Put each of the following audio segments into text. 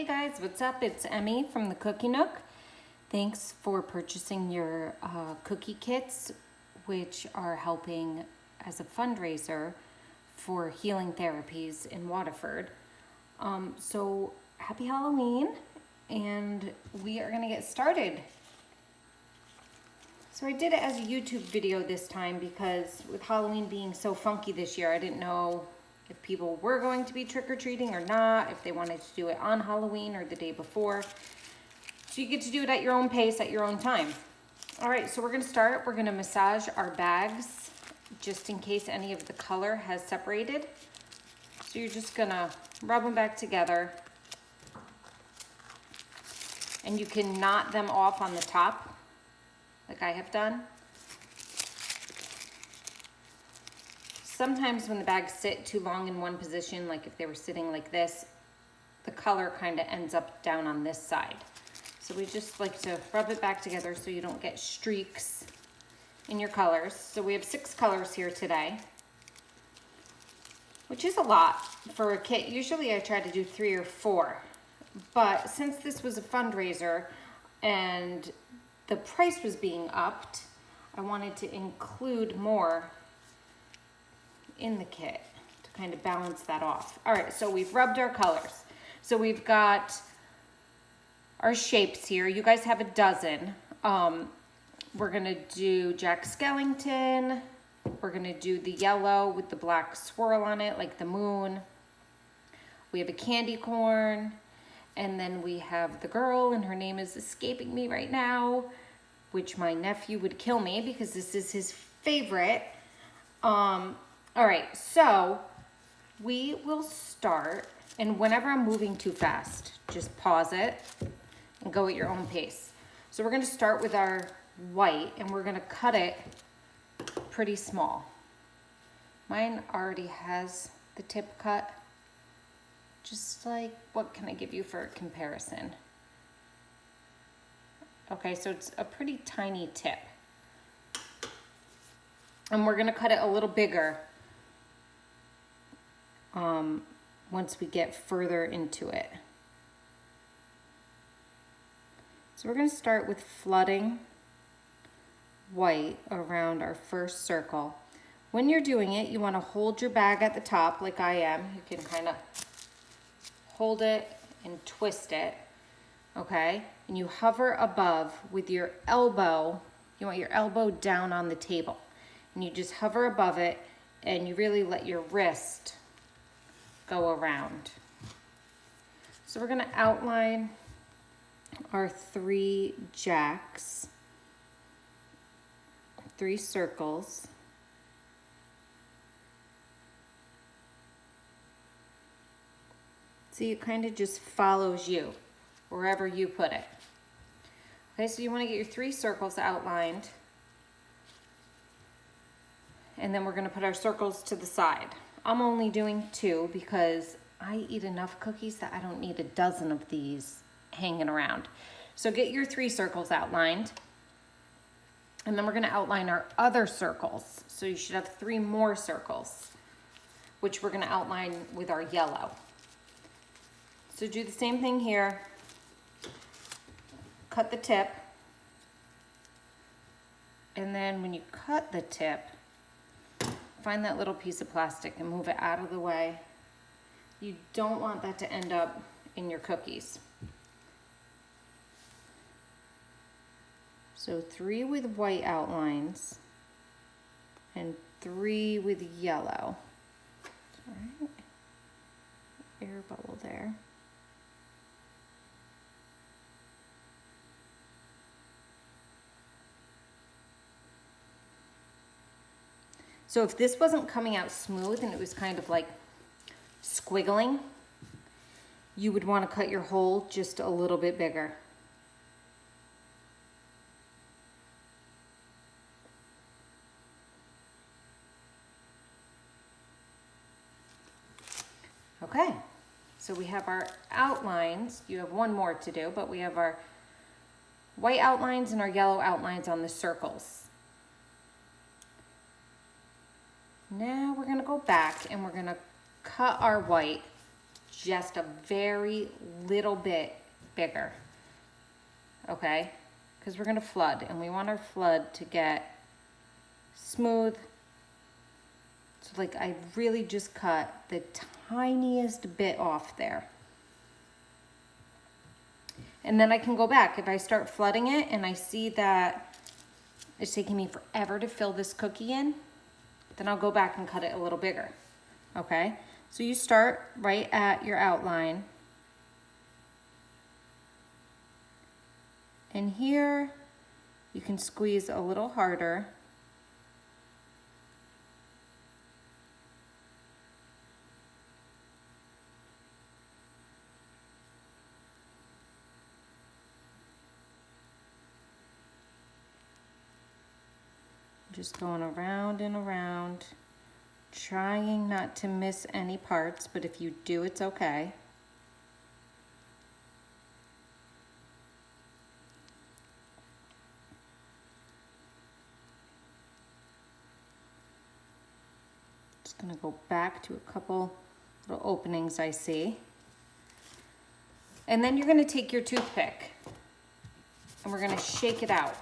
Hey guys, what's up? It's Emmy from the Cookie Nook. Thanks for purchasing your cookie kits, which are helping as a fundraiser for healing therapies in Waterford. So happy Halloween, and we are gonna get started. So I did it as a YouTube video this time because with Halloween being so funky this year, I didn't know if people were going to be trick-or-treating or not, if they wanted to do it on Halloween or the day before. So you get to do it at your own pace, at your own time. All right, so we're gonna start. We're gonna massage our bags just in case any of the color has separated. So you're just gonna rub them back together. And you can knot them off on the top, like I have done. Sometimes when the bags sit too long in one position, like if they were sitting like this, the color kind of ends up down on this side. So we just like to rub it back together so you don't get streaks in your colors. So we have 6 colors here today, which is a lot for a kit. Usually I try to do 3 or 4, but since this was a fundraiser and the price was being upped, I wanted to include more in the kit to kind of balance that off. All right, so we've rubbed our colors. So we've got our shapes here. You guys have a dozen. We're gonna do Jack Skellington. We're gonna do the yellow with the black swirl on it, like the moon. We have a candy corn. And then we have the girl, and her name is escaping me right now, which my nephew would kill me because this is his favorite. All right, so we will start, and whenever I'm moving too fast, just pause it and go at your own pace. So we're gonna start with our white, and we're gonna cut it pretty small. Mine already has the tip cut. Just like, what can I give you for a comparison? Okay, so it's a pretty tiny tip. And we're gonna cut it a little bigger once we get further into it. So we're gonna start with flooding white around our first circle. When you're doing it, you wanna hold your bag at the top like I am. You can kind of hold it and twist it, okay? And you hover above with your elbow. You want your elbow down on the table. And you just hover above it, and you really let your wrist go around. So we're gonna outline our 3 jacks, 3 circles. See, it kind of just follows you wherever you put it. Okay, so you want to get your 3 circles outlined. And then we're going to put our circles to the side. I'm only doing 2 because I eat enough cookies that I don't need a dozen of these hanging around. So get your 3 circles outlined. And then we're going to outline our other circles. So you should have 3 more circles, which we're going to outline with our yellow. So do the same thing here. Cut the tip. And then when you cut the tip, find that little piece of plastic and move it out of the way. You don't want that to end up in your cookies. So 3 with white outlines and 3 with yellow. All right. Air bubble there. So if this wasn't coming out smooth and it was kind of like squiggling, you would want to cut your hole just a little bit bigger. Okay, so we have our outlines. You have 1 more to do, but we have our white outlines and our yellow outlines on the circles. Now we're gonna go back and we're gonna cut our white just a very little bit bigger, okay? Because we're gonna flood, and we want our flood to get smooth. So like I really just cut the tiniest bit off there. And then I can go back. If I start flooding it and I see that it's taking me forever to fill this cookie in, then I'll go back and cut it a little bigger, okay? So you start right at your outline. And here you can squeeze a little harder. Just going around and around, trying not to miss any parts, but if you do, it's okay. Just gonna go back to a couple little openings I see. And then you're gonna take your toothpick and we're gonna shake it out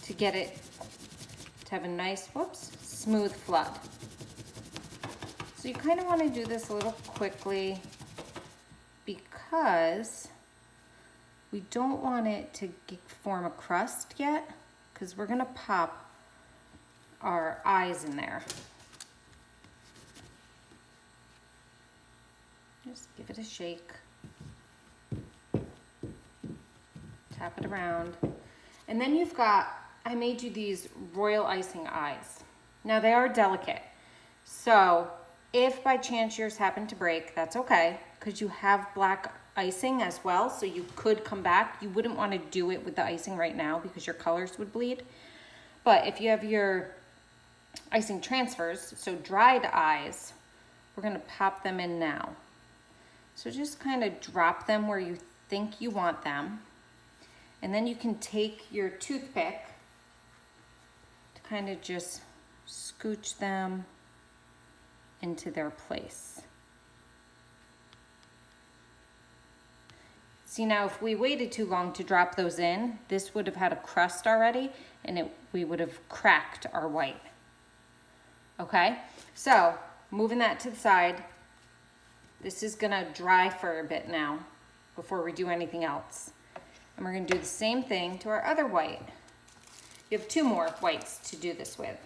to get it to have a nice, whoops, smooth flood. So you kind of want to do this a little quickly because we don't want it to form a crust yet, because we're going to pop our eyes in there. Just give it a shake. Tap it around. And then you've got, I made you these royal icing eyes. Now they are delicate. So if by chance yours happen to break, that's okay, because you have black icing as well. So you could come back. You wouldn't want to do it with the icing right now because your colors would bleed. But if you have your icing transfers, so dried eyes, we're going to pop them in now. So just kind of drop them where you think you want them. And then you can take your toothpick to kind of just scooch them into their place. See, now if we waited too long to drop those in, this would have had a crust already and we would have cracked our white. Okay, so moving that to the side. This is gonna dry for a bit now before we do anything else. And we're gonna do the same thing to our other white. You have 2 more whites to do this with.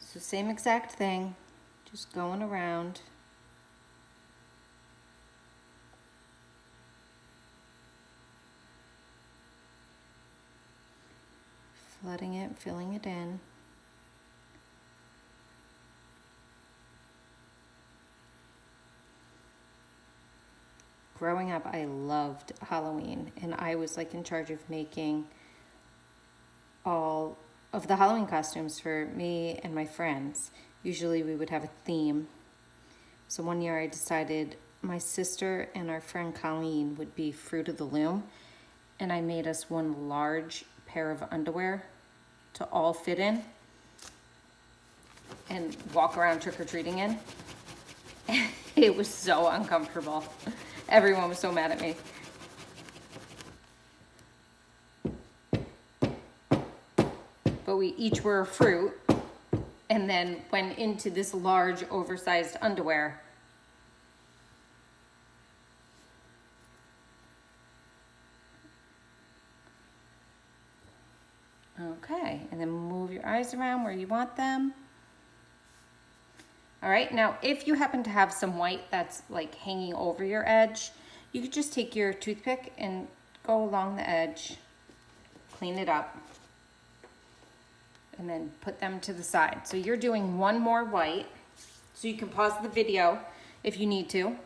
So same exact thing, just going around. Flooding it, filling it in. Growing up, I loved Halloween, and I was like in charge of making all of the Halloween costumes for me and my friends. Usually we would have a theme. So one year I decided my sister and our friend Colleen would be Fruit of the Loom, and I made us one large pair of underwear to all fit in and walk around trick-or-treating in. It was so uncomfortable. Everyone was so mad at me. But we each were a fruit and then went into this large oversized underwear. Okay, and then move your eyes around where you want them. All right, now if you happen to have some white that's like hanging over your edge, you could just take your toothpick and go along the edge, clean it up, and then put them to the side. So you're doing 1 more white, so you can pause the video if you need to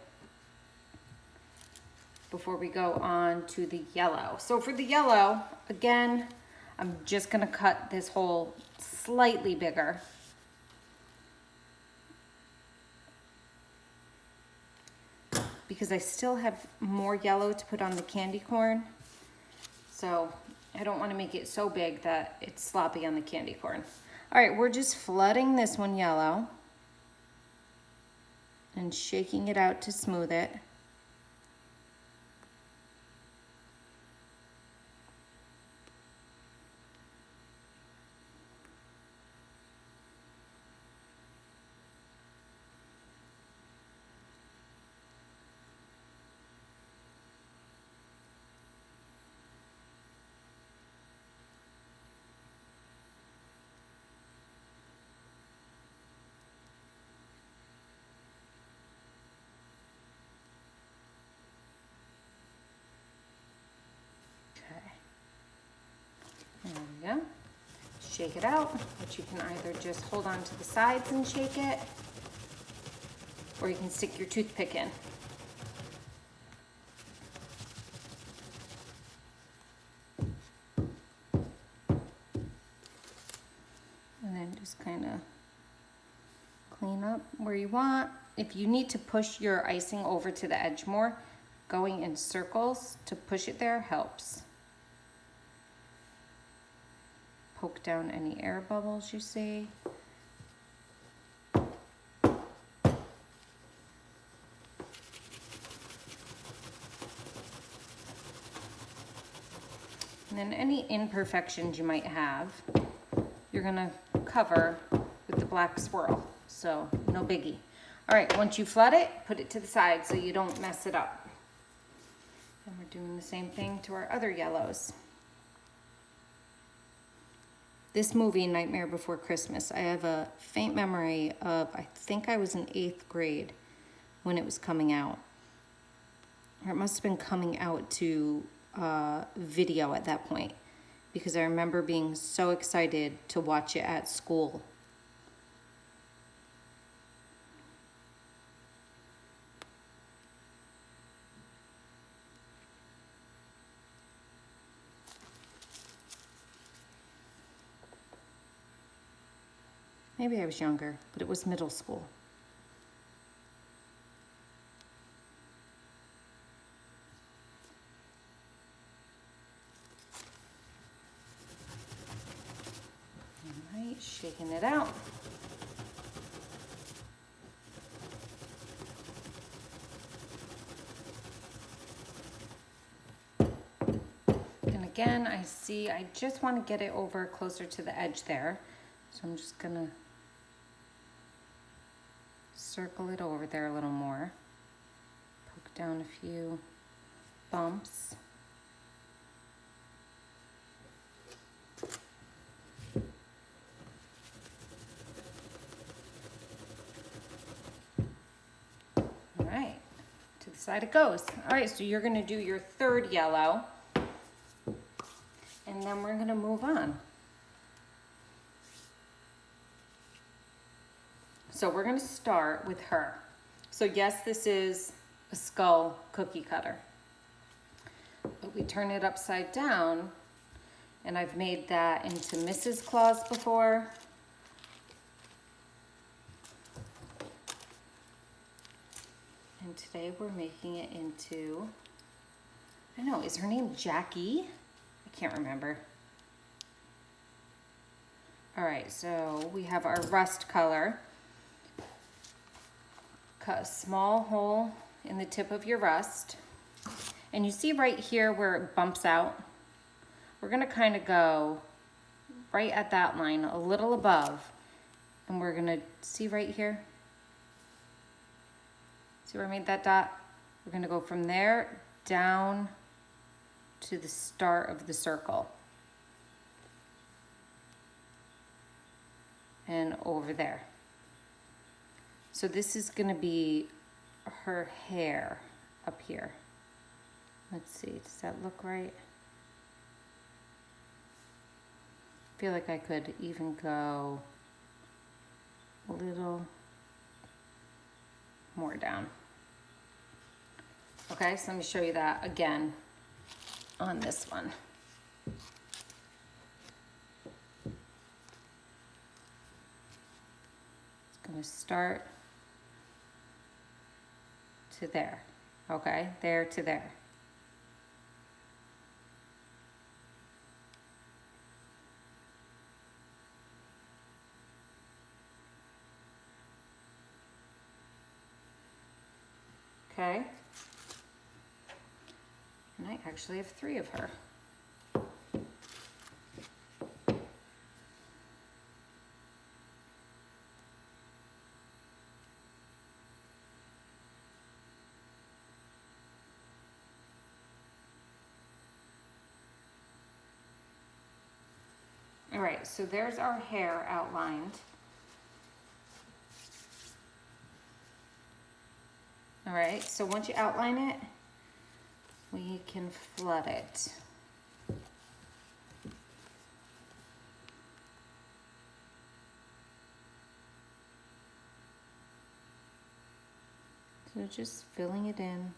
before we go on to the yellow. So for the yellow, again, I'm just gonna cut this hole slightly bigger. Because I still have more yellow to put on the candy corn. So I don't want to make it so big that it's sloppy on the candy corn. All right, we're just flooding this one yellow. and shaking it out to smooth it. Okay. There we go. Shake it out, which you can either just hold on to the sides and shake it, or you can stick your toothpick in. And then just kind of clean up where you want. If you need to push your icing over to the edge more, going in circles to push it there helps. Poke down any air bubbles you see. And then any imperfections you might have, you're gonna cover with the black swirl, so no biggie. All right, once you flood it, put it to the side so you don't mess it up. And we're doing the same thing to our other yellows. This movie, Nightmare Before Christmas, I have a faint memory of, I think I was in 8th grade when it was coming out. Or it must have been coming out to video at that point, because I remember being so excited to watch it at school. Maybe I was younger, but it was middle school. All right, shaking it out. And again, I see, I just want to get it over closer to the edge there. So I'm just gonna circle it over there a little more. Poke down a few bumps. All right, to the side it goes. All right, so you're gonna do your third yellow, and then we're gonna move on. So we're gonna start with her. So yes, this is a skull cookie cutter, but we turn it upside down, and I've made that into Mrs. Claus before. And today we're making it into, I know, is her name Jackie? I can't remember. All right, so we have our rust color. Cut a small hole in the tip of your rust. And you see right here where it bumps out? We're gonna kind of go right at that line, a little above. And we're gonna, see right here? See where I made that dot? We're gonna go from there down to the start of the circle. And over there. So this is gonna be her hair up here. Let's see, does that look right? I feel like I could even go a little more down. Okay, so let me show you that again on this one. It's gonna start to there, okay? There to there. okay? And I actually have 3 of her. All right, so there's our hair outlined. All right, so once you outline it, we can flood it. So just filling it in.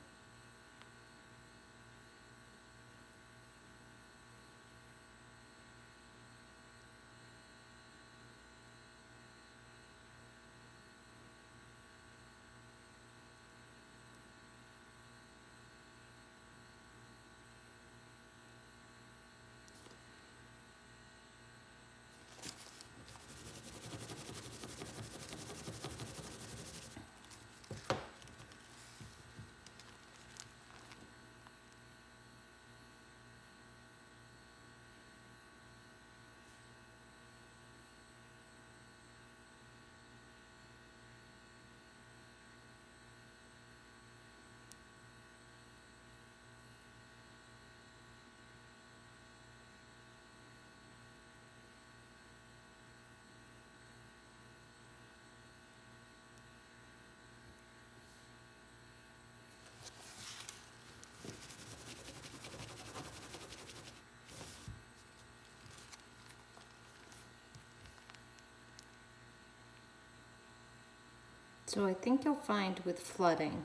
So I think you'll find with flooding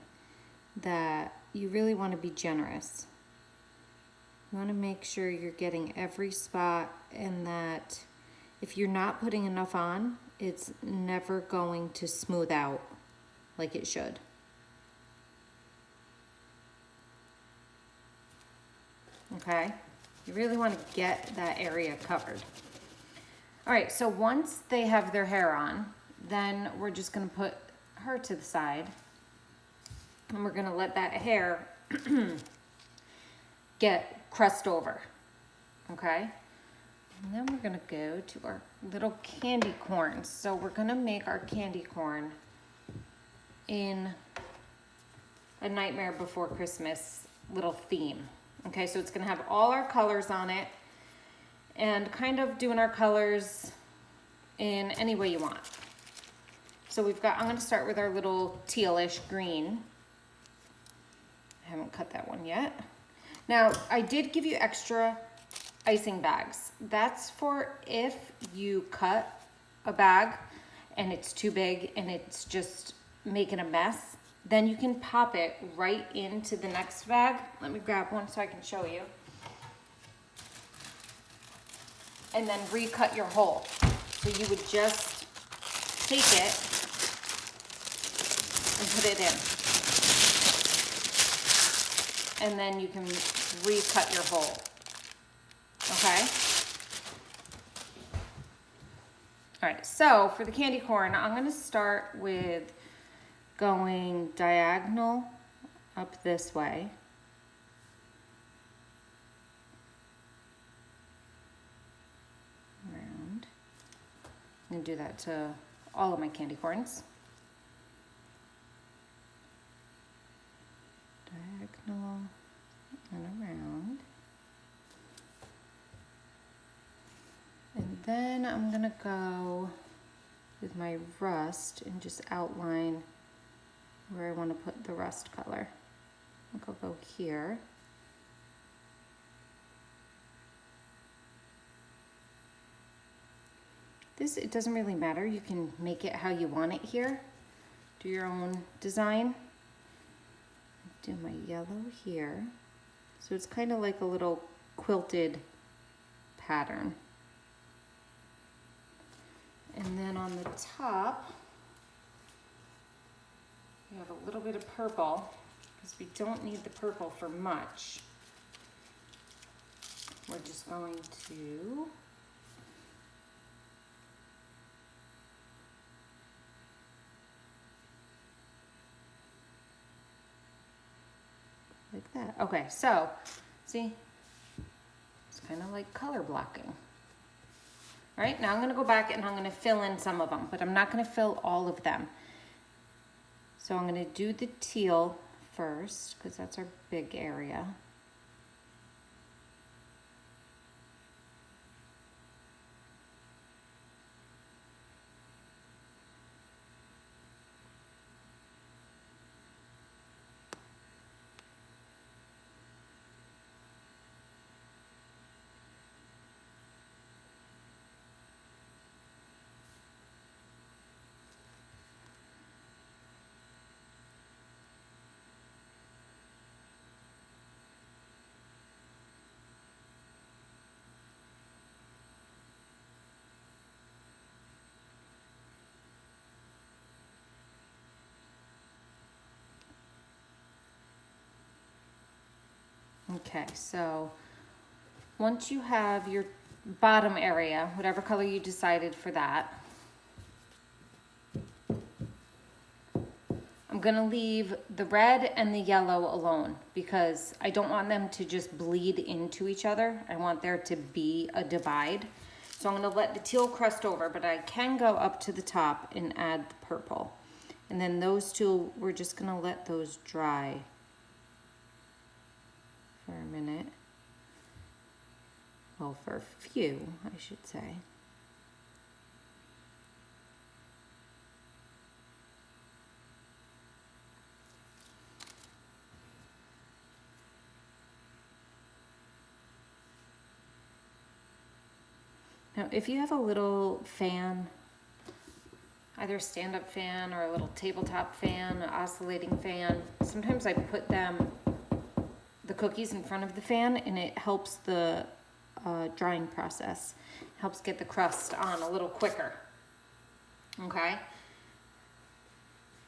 that you really want to be generous. You want to make sure you're getting every spot, and that if you're not putting enough on, it's never going to smooth out like it should. Okay? You really want to get that area covered. All right, so once they have their hair on, then we're just going to put her to the side, and we're going to let that hair get crust over. Okay? And then we're going to go to our little candy corns. So we're going to make our candy corn in A Nightmare Before Christmas little theme. Okay, so it's going to have all our colors on it, and kind of doing our colors in any way you want. So I'm going to start with our little tealish green. I haven't cut that one yet. Now, I did give you extra icing bags. That's for if you cut a bag and it's too big and it's just making a mess, then you can pop it right into the next bag. Let me grab one so I can show you. And then recut your hole. So you would just take it and put it in. And then you can recut your hole. Okay? All right, so for the candy corn, I'm gonna start with going diagonal up this way. Around. I'm gonna do that to all of my candy corns. Diagonal and around. And then I'm gonna go with my rust and just outline where I want to put the rust color. I think I'll go here. This, it doesn't really matter. You can make it how you want it here. Do your own design. Do my yellow here. So it's kind of like a little quilted pattern. And then on the top, we have a little bit of purple, because we don't need the purple for much. We're just going to like that. Okay, so, see, it's kind of like color blocking. All right, now I'm gonna go back and I'm gonna fill in some of them, but I'm not gonna fill all of them. So I'm gonna do the teal first, because that's our big area. Okay, so once you have your bottom area, whatever color you decided for that, I'm gonna leave the red and the yellow alone because I don't want them to just bleed into each other. I want there to be a divide. So I'm gonna let the teal crust over, but I can go up to the top and add the purple. And then those two, we're just gonna let those dry for a minute. Well, for a few, I should say. Now, if you have a little fan, either a stand-up fan or a little tabletop fan, an oscillating fan, sometimes I put the cookies in front of the fan and it helps the drying process. Helps get the crust on a little quicker. Okay?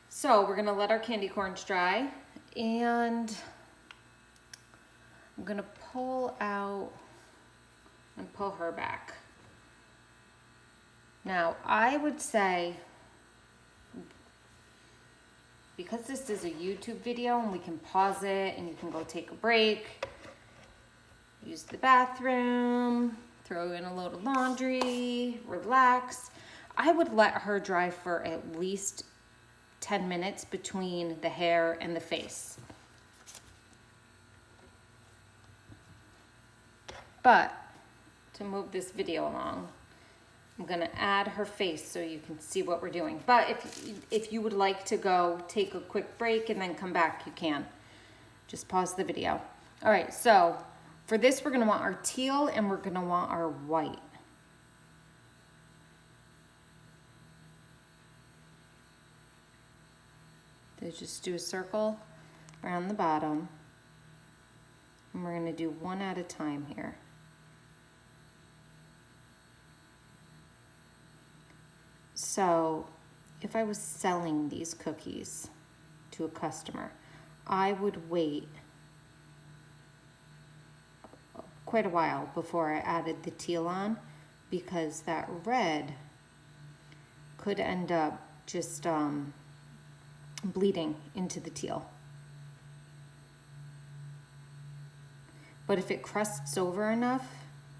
So we're gonna let our candy corns dry and I'm gonna pull out and pull her back. Now, I would say, because this is a YouTube video and we can pause it and you can go take a break, use the bathroom, throw in a load of laundry, relax, I would let her dry for at least 10 minutes between the hair and the face. But to move this video along, I'm gonna add her face so you can see what we're doing. But if you would like to go take a quick break and then come back, you can. Just pause the video. All right, so for this, we're gonna want our teal and we're gonna want our white. So just do a circle around the bottom. And we're gonna do one at a time here. So if I was selling these cookies to a customer, I would wait quite a while before I added the teal on because that red could end up just bleeding into the teal. But if it crusts over enough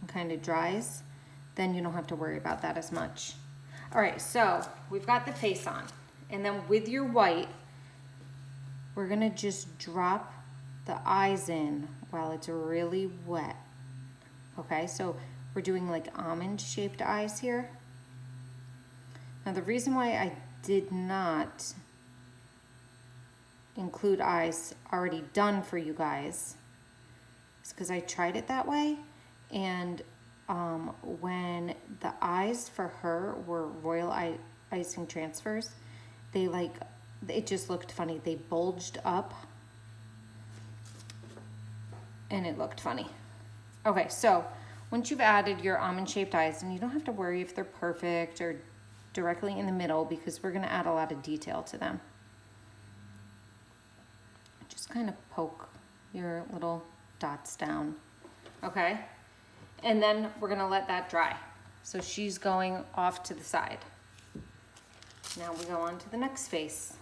and kind of dries, then you don't have to worry about that as much. All right, so we've got the face on. And then with your white, we're gonna just drop the eyes in while it's really wet. Okay, so we're doing like almond-shaped eyes here. Now the reason why I did not include eyes already done for you guys is because I tried it that way, and when the eyes for her were royal icing transfers, it just looked funny. They bulged up and it looked funny. Okay, so once you've added your almond-shaped eyes, and you don't have to worry if they're perfect or directly in the middle because we're gonna add a lot of detail to them. Just kind of poke your little dots down, okay? And then we're gonna let that dry. So she's going off to the side. Now we go on to the next face.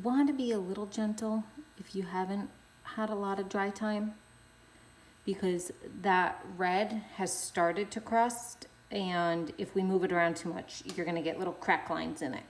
want to be a little gentle if you haven't had a lot of dry time, because that red has started to crust, and if we move it around too much, you're going to get little crack lines in it.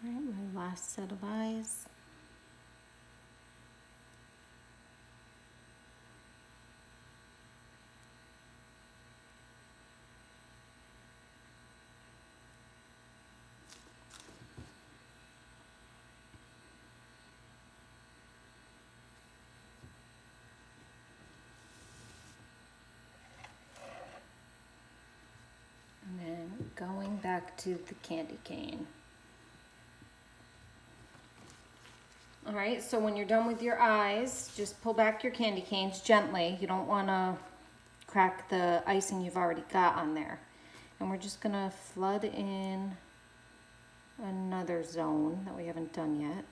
All right, my last set of eyes. And then going back to the candy cane. All right, so when you're done with your eyes, just pull back your candy canes gently. You don't want to crack the icing you've already got on there. And we're just gonna flood in another zone that we haven't done yet.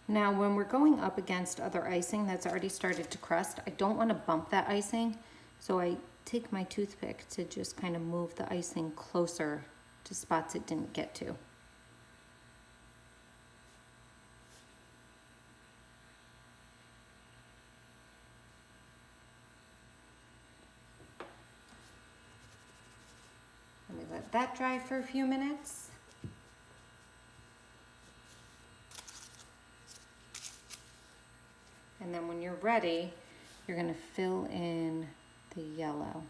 Now, when we're going up against other icing that's already started to crust, I don't want to bump that icing, so I take my toothpick to just kind of move the icing closer to spots it didn't get to. Let me let that dry for a few minutes. And then when you're ready, you're going to fill in the yellow.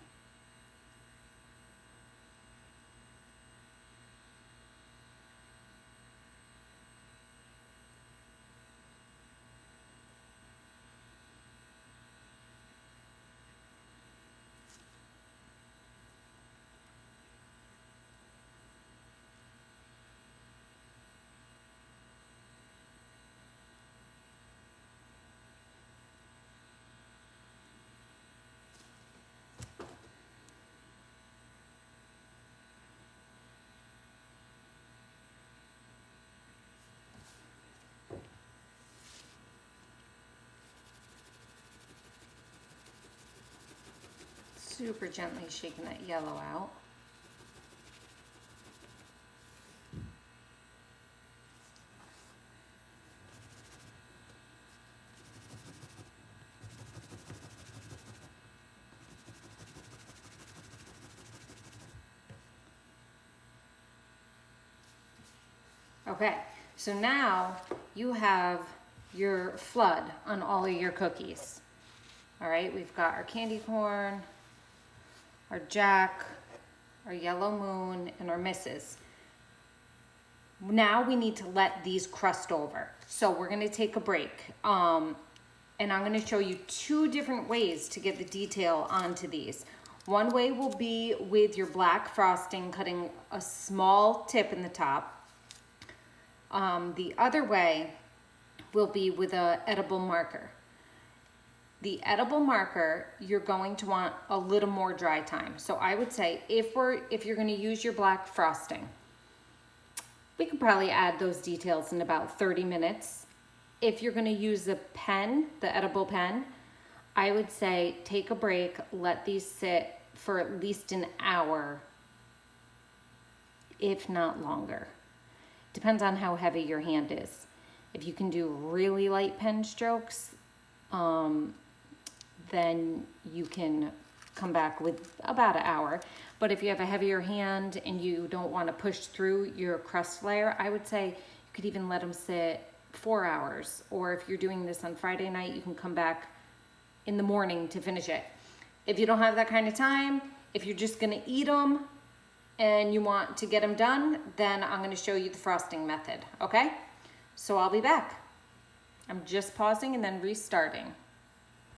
Super gently shaking that yellow out. Okay, so now you have your flood on all of your cookies. All right, we've got our candy corn, our Jack, our Yellow Moon, and our Misses. Now we need to let these crust over. So we're gonna take a break. And I'm gonna show you two different ways to get the detail onto these. One way will be with your black frosting, cutting a small tip in the top. The other way will be with an edible marker. The edible marker, you're going to want a little more dry time. So I would say if you're going to use your black frosting, we could probably add those details in about 30 minutes. If you're going to use the pen, the edible pen, I would say take a break, let these sit for at least an hour, if not longer. Depends on how heavy your hand is. If you can do really light pen strokes, then you can come back with about an hour. But if you have a heavier hand and you don't want to push through your crust layer, I would say you could even let them sit 4 hours. Or if you're doing this on Friday night, you can come back in the morning to finish it. If you don't have that kind of time, if you're just gonna eat them and you want to get them done, then I'm gonna show you the frosting method, okay? So I'll be back. I'm just pausing and then restarting.